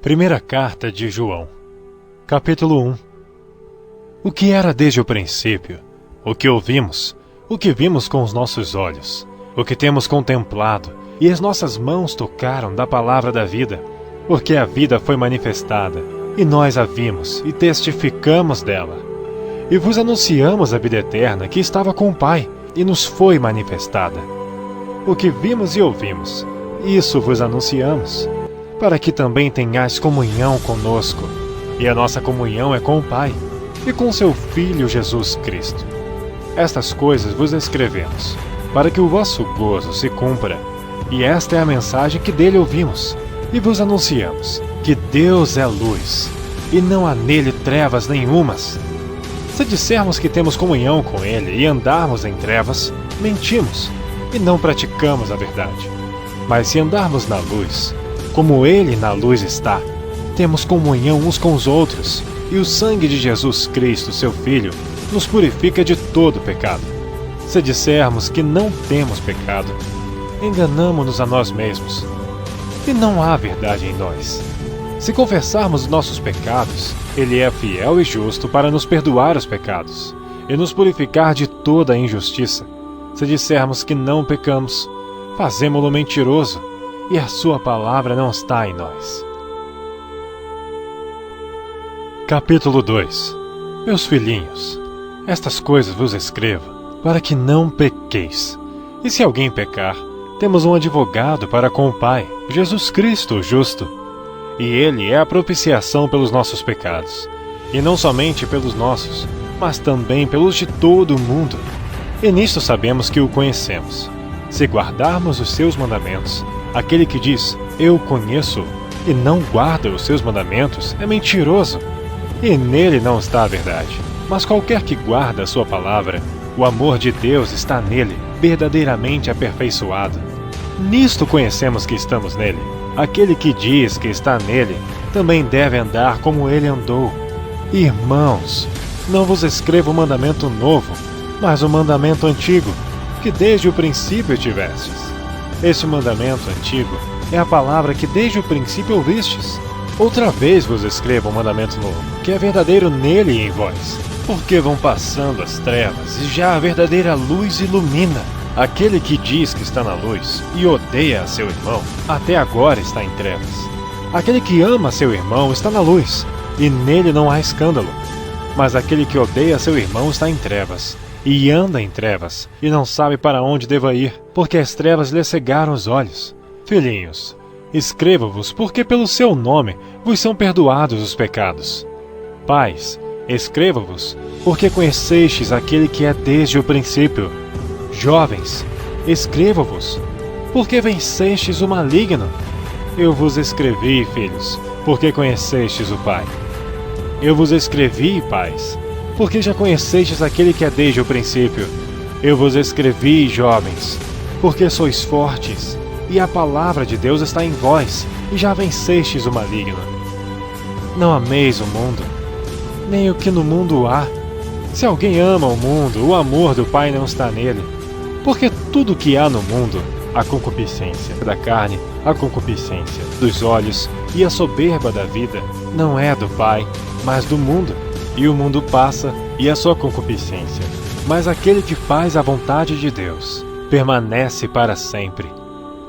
Primeira carta de João, capítulo 1. O que era desde o princípio, o que ouvimos, o que vimos com os nossos olhos, o que temos contemplado e as nossas mãos tocaram da palavra da vida, porque a vida foi manifestada, e nós a vimos e testificamos dela. E vos anunciamos a vida eterna que estava com o Pai e nos foi manifestada. O que vimos e ouvimos, isso vos anunciamos, para que também tenhais comunhão conosco. E a nossa comunhão é com o Pai e com seu Filho Jesus Cristo. Estas coisas vos escrevemos, para que o vosso gozo se cumpra. E esta é a mensagem que dele ouvimos, e vos anunciamos, que Deus é luz, e não há nele trevas nenhumas. Se dissermos que temos comunhão com ele e andarmos em trevas, mentimos, e não praticamos a verdade. Mas se andarmos na luz, como ele na luz está, temos comunhão uns com os outros, e o sangue de Jesus Cristo, seu Filho, nos purifica de todo pecado. Se dissermos que não temos pecado, enganamo-nos a nós mesmos, e não há verdade em nós. Se confessarmos nossos pecados, ele é fiel e justo para nos perdoar os pecados, e nos purificar de toda a injustiça. Se dissermos que não pecamos, fazemo-lo mentiroso, e a sua palavra não está em nós. Capítulo 2. Meus filhinhos, estas coisas vos escrevo, para que não pequeis. E se alguém pecar, temos um advogado para com o Pai, Jesus Cristo, o justo. E ele é a propiciação pelos nossos pecados, e não somente pelos nossos, mas também pelos de todo o mundo. E nisto sabemos que o conhecemos, se guardarmos os seus mandamentos. Aquele que diz, eu conheço, e não guarda os seus mandamentos, é mentiroso, e nele não está a verdade. Mas qualquer que guarda a sua palavra, o amor de Deus está nele, verdadeiramente aperfeiçoado. Nisto conhecemos que estamos nele. Aquele que diz que está nele, também deve andar como ele andou. Irmãos, não vos escrevo um mandamento novo, mas um mandamento antigo, que desde o princípio tivestes. Este mandamento antigo é a palavra que desde o princípio ouvistes. Outra vez vos escrevo um mandamento novo, que é verdadeiro nele e em vós, porque vão passando as trevas e já a verdadeira luz ilumina. Aquele que diz que está na luz e odeia a seu irmão, até agora está em trevas. Aquele que ama seu irmão está na luz, e nele não há escândalo. Mas aquele que odeia seu irmão está em trevas, e anda em trevas, e não sabe para onde deva ir, porque as trevas lhe cegaram os olhos. Filhinhos, escrevo-vos porque pelo seu nome vos são perdoados os pecados. Pais, escrevo-vos porque conhecestes aquele que é desde o princípio. Jovens, escrevo-vos porque vencestes o maligno. Eu vos escrevi, filhos, porque conhecestes o Pai. Eu vos escrevi, pais, porque já conhecestes aquele que é desde o princípio. Eu vos escrevi, jovens, porque sois fortes, e a palavra de Deus está em vós, e já vencestes o maligno. Não ameis o mundo, nem o que no mundo há. Se alguém ama o mundo, o amor do Pai não está nele. Porque tudo o que há no mundo, a concupiscência da carne, a concupiscência dos olhos e a soberba da vida, não é do Pai, mas do mundo. E o mundo passa, e a sua concupiscência. Mas aquele que faz a vontade de Deus permanece para sempre.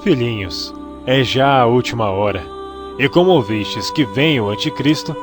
Filhinhos, é já a última hora. E como ouvistes que vem o anticristo,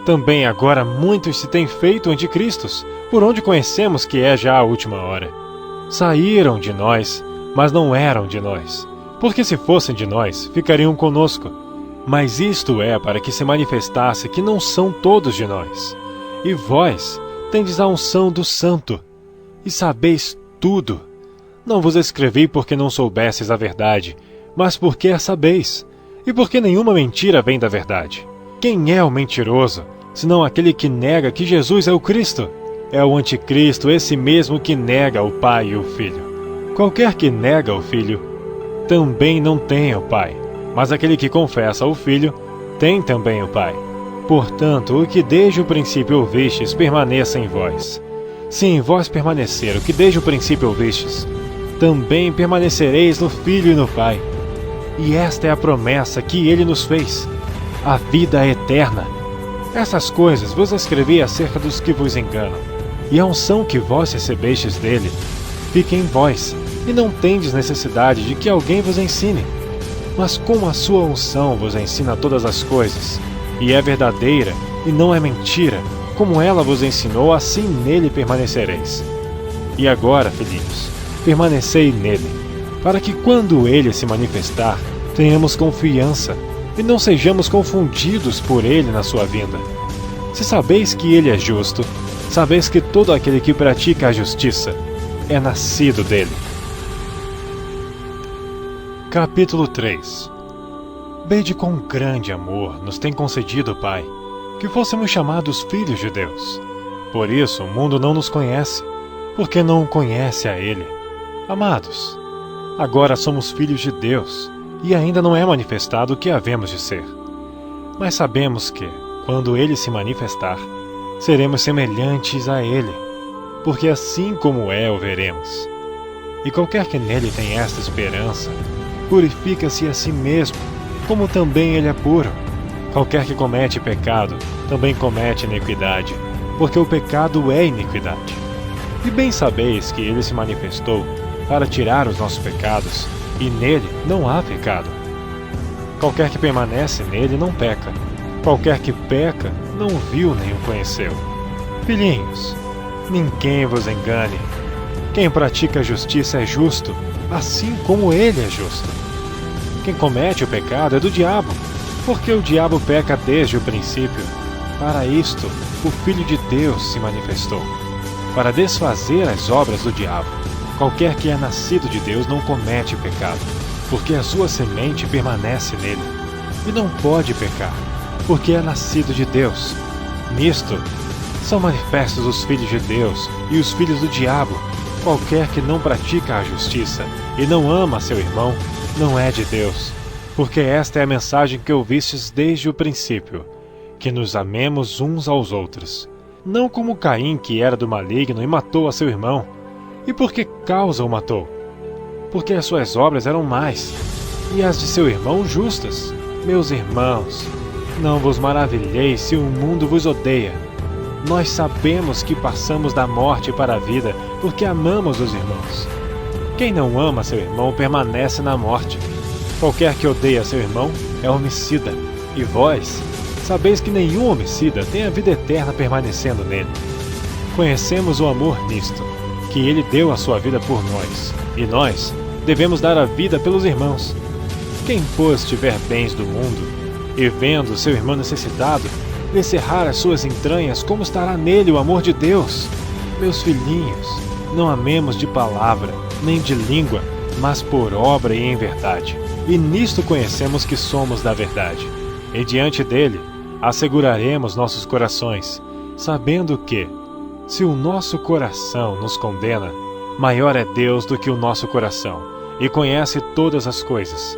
também agora muitos se têm feito anticristos, por onde conhecemos que é já a última hora. Saíram de nós, mas não eram de nós, porque se fossem de nós, ficariam conosco. Mas isto é para que se manifestasse que não são todos de nós. E vós tendes a unção do Santo, e sabeis tudo. Não vos escrevi porque não soubesses a verdade, mas porque a sabeis, e porque nenhuma mentira vem da verdade. Quem é o mentiroso, senão aquele que nega que Jesus é o Cristo? É o anticristo, esse mesmo que nega o Pai e o Filho. Qualquer que nega o Filho, também não tem o Pai. Mas aquele que confessa o Filho, tem também o Pai. Portanto, o que desde o princípio ouvistes, permaneça em vós. Se em vós permanecer o que desde o princípio ouvistes, também permanecereis no Filho e no Pai. E esta é a promessa que ele nos fez, a vida eterna. Essas coisas vos escrevi acerca dos que vos enganam, e a unção que vós recebestes dele fique em vós, e não tendes necessidade de que alguém vos ensine. Mas como a sua unção vos ensina todas as coisas, e é verdadeira e não é mentira, como ela vos ensinou, assim nele permanecereis. E agora, filhinhos, permanecei nele, para que quando ele se manifestar, tenhamos confiança, e não sejamos confundidos por ele na sua vinda. Se sabeis que ele é justo, sabeis que todo aquele que pratica a justiça é nascido dele. Capítulo 3. Vede quão grande amor nos tem concedido o Pai, que fôssemos chamados filhos de Deus. Por isso o mundo não nos conhece, porque não o conhece a Ele. Amados, agora somos filhos de Deus, e ainda não é manifestado o que havemos de ser. Mas sabemos que, quando Ele se manifestar, seremos semelhantes a Ele, porque assim como é o veremos. E qualquer que nele tem esta esperança, purifica-se a si mesmo, como também ele é puro. Qualquer que comete pecado, também comete iniquidade, porque o pecado é iniquidade. E bem sabeis que ele se manifestou para tirar os nossos pecados, e nele não há pecado. Qualquer que permanece nele não peca. Qualquer que peca, não viu nem o conheceu. Filhinhos, ninguém vos engane. Quem pratica a justiça é justo, assim como ele é justo. Quem comete o pecado é do diabo, porque o diabo peca desde o princípio. Para isto, o Filho de Deus se manifestou, para desfazer as obras do diabo. Qualquer que é nascido de Deus não comete pecado, porque a sua semente permanece nele, e não pode pecar, porque é nascido de Deus. Nisto, são manifestos os filhos de Deus e os filhos do diabo. Qualquer que não pratica a justiça e não ama seu irmão, não é de Deus, porque esta é a mensagem que ouvistes desde o princípio, que nos amemos uns aos outros, não como Caim, que era do maligno e matou a seu irmão. E por que causa o matou? Porque as suas obras eram más, e as de seu irmão justas. Meus irmãos, não vos maravilheis se o mundo vos odeia. Nós sabemos que passamos da morte para a vida, porque amamos os irmãos. Quem não ama seu irmão permanece na morte. Qualquer que odeia seu irmão é homicida. E vós sabeis que nenhum homicida tem a vida eterna permanecendo nele. Conhecemos o amor nisto, que ele deu a sua vida por nós, e nós devemos dar a vida pelos irmãos. Quem, pois, tiver bens do mundo, e vendo seu irmão necessitado, lhe cerrar as suas entranhas, como estará nele o amor de Deus? Meus filhinhos, não amemos de palavra, nem de língua, mas por obra e em verdade. E nisto conhecemos que somos da verdade. E diante dele, asseguraremos nossos corações, sabendo que, se o nosso coração nos condena, maior é Deus do que o nosso coração, e conhece todas as coisas.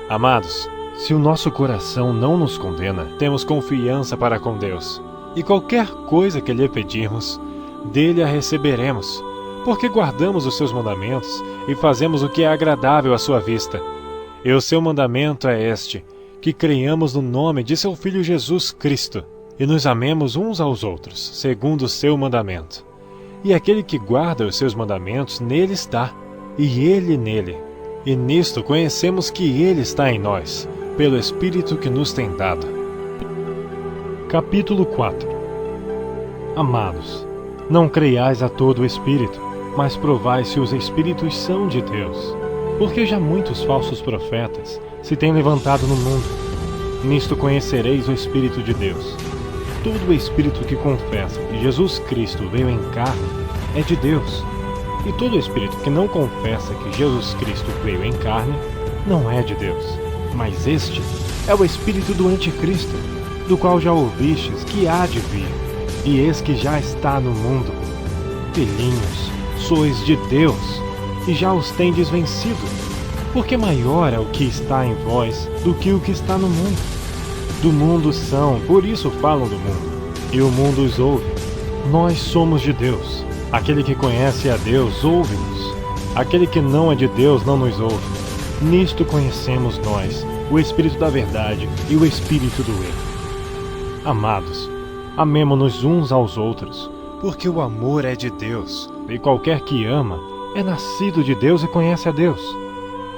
Amados, se o nosso coração não nos condena, temos confiança para com Deus, e qualquer coisa que lhe pedirmos, dele a receberemos, porque guardamos os seus mandamentos e fazemos o que é agradável à sua vista. E o seu mandamento é este, que creiamos no nome de seu Filho Jesus Cristo, e nos amemos uns aos outros, segundo o seu mandamento. E aquele que guarda os seus mandamentos, nele está, e ele nele. E nisto conhecemos que ele está em nós, pelo Espírito que nos tem dado. Capítulo 4. Amados, não creiais a todo o Espírito, mas provai se os Espíritos são de Deus, porque já muitos falsos profetas se têm levantado no mundo. Nisto conhecereis o Espírito de Deus. Todo o Espírito que confessa que Jesus Cristo veio em carne é de Deus, e todo Espírito que não confessa que Jesus Cristo veio em carne não é de Deus. Mas este é o espírito do anticristo, do qual já ouvistes que há de vir, e eis que já está no mundo. Filhinhos, sois de Deus, e já os tendes vencido, porque maior é o que está em vós do que o que está no mundo. Do mundo são, por isso falam do mundo, e o mundo os ouve. Nós somos de Deus. Aquele que conhece a Deus ouve-nos. Aquele que não é de Deus não nos ouve. Nisto conhecemos nós o espírito da verdade e o espírito do erro. Amados, amemo-nos uns aos outros, porque o amor é de Deus, e qualquer que ama é nascido de Deus e conhece a Deus.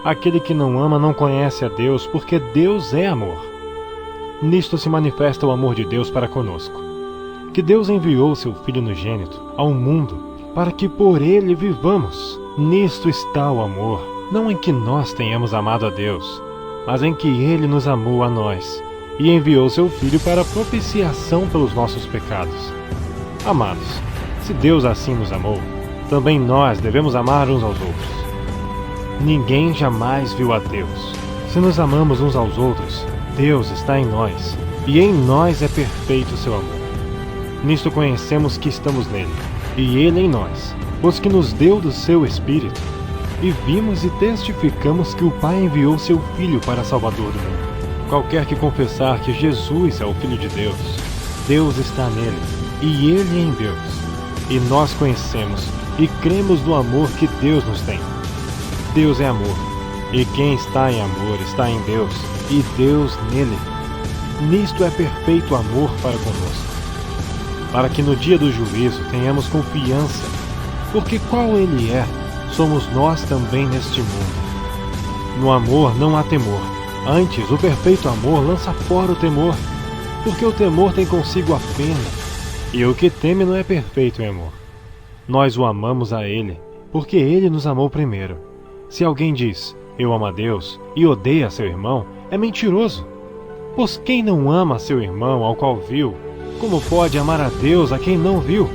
Aquele que não ama não conhece a Deus, porque Deus é amor. Nisto se manifesta o amor de Deus para conosco, que Deus enviou seu Filho unigênito ao mundo para que por ele vivamos. Nisto está o amor, não em que nós tenhamos amado a Deus, mas em que ele nos amou a nós e enviou seu Filho para propiciação pelos nossos pecados. Amados, se Deus assim nos amou, também nós devemos amar uns aos outros. Ninguém jamais viu a Deus. Se nos amamos uns aos outros, Deus está em nós, e em nós é perfeito o seu amor. Nisto conhecemos que estamos nele, e ele em nós, pois que nos deu do seu Espírito. E vimos e testificamos que o Pai enviou seu Filho para Salvador do mundo. Qualquer que confessar que Jesus é o Filho de Deus, Deus está nele, e ele em Deus. E nós conhecemos e cremos no amor que Deus nos tem. Deus é amor, e quem está em amor está em Deus, e Deus nele. Nisto é perfeito o amor para conosco, para que no dia do juízo tenhamos confiança, porque qual ele é, somos nós também neste mundo. No amor não há temor, antes o perfeito amor lança fora o temor, porque o temor tem consigo a pena, e o que teme não é perfeito em amor. Nós o amamos a ele, porque ele nos amou primeiro. Se alguém diz, eu amo a Deus, e odeia seu irmão, é mentiroso. Pois quem não ama seu irmão ao qual viu, como pode amar a Deus a quem não viu?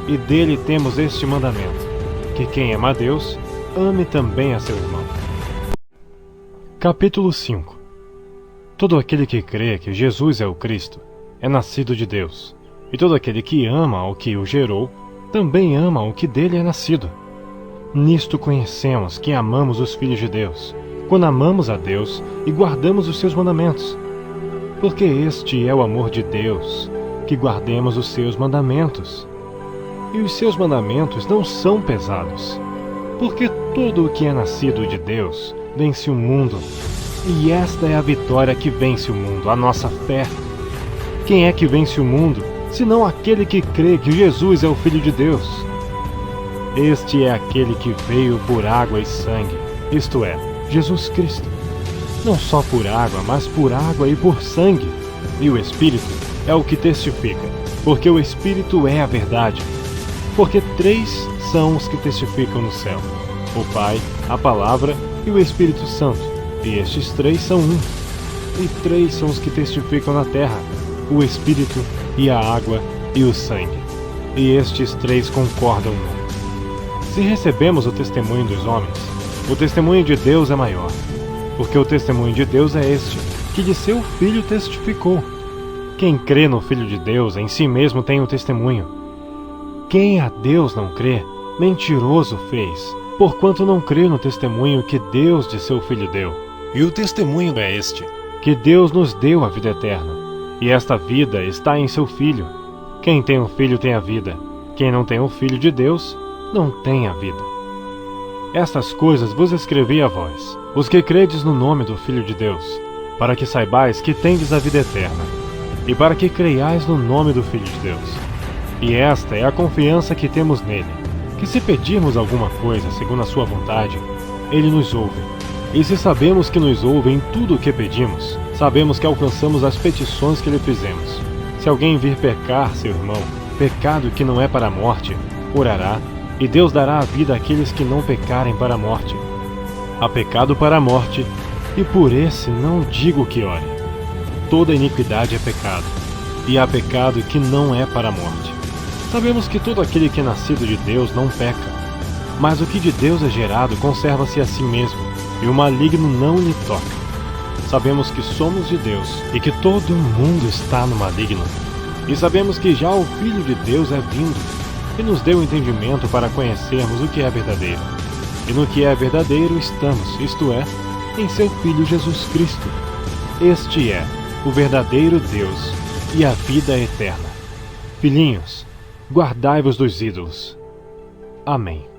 E dele temos este mandamento, que quem ama a Deus, ame também a seu irmão. Capítulo 5. Todo aquele que crê que Jesus é o Cristo, é nascido de Deus, e todo aquele que ama ao que o gerou, também ama o que dele é nascido. Nisto conhecemos que amamos os filhos de Deus, quando amamos a Deus e guardamos os seus mandamentos. Porque este é o amor de Deus, que guardemos os seus mandamentos. E os seus mandamentos não são pesados, porque todo o que é nascido de Deus vence o mundo. E esta é a vitória que vence o mundo, a nossa fé. Quem é que vence o mundo, senão aquele que crê que Jesus é o Filho de Deus? Este é aquele que veio por água e sangue, isto é, Jesus Cristo. Não só por água, mas por água e por sangue. E o Espírito é o que testifica, porque o Espírito é a verdade. Porque 3 são os que testificam no céu: o Pai, a Palavra e o Espírito Santo. E estes 3 são um. E 3 são os que testificam na terra: o Espírito e a água e o sangue. E estes 3 concordam num. Se recebemos o testemunho dos homens, o testemunho de Deus é maior, porque o testemunho de Deus é este, que de seu Filho testificou. Quem crê no Filho de Deus em si mesmo tem o testemunho. Quem a Deus não crê, mentiroso fez, porquanto não crê no testemunho que Deus de seu Filho deu. E o testemunho é este, que Deus nos deu a vida eterna, e esta vida está em seu Filho. Quem tem o Filho tem a vida, quem não tem o Filho de Deus não tem a vida. Estas coisas vos escrevi a vós, os que credes no nome do Filho de Deus, para que saibais que tendes a vida eterna, e para que creiais no nome do Filho de Deus. E esta é a confiança que temos nele, que se pedirmos alguma coisa segundo a sua vontade, ele nos ouve. E se sabemos que nos ouve em tudo o que pedimos, sabemos que alcançamos as petições que lhe fizemos. Se alguém vir pecar seu irmão, pecado que não é para a morte, orará, e Deus dará a vida àqueles que não pecarem para a morte. Há pecado para a morte, e por esse não digo que ore. Toda iniquidade é pecado, e há pecado que não é para a morte. Sabemos que todo aquele que é nascido de Deus não peca, mas o que de Deus é gerado conserva-se a si mesmo, e o maligno não lhe toca. Sabemos que somos de Deus, e que todo o mundo está no maligno. E sabemos que já o Filho de Deus é vindo, e nos deu entendimento para conhecermos o que é verdadeiro. E no que é verdadeiro estamos, isto é, em seu Filho Jesus Cristo. Este é o verdadeiro Deus e a vida eterna. Filhinhos, guardai-vos dos ídolos. Amém.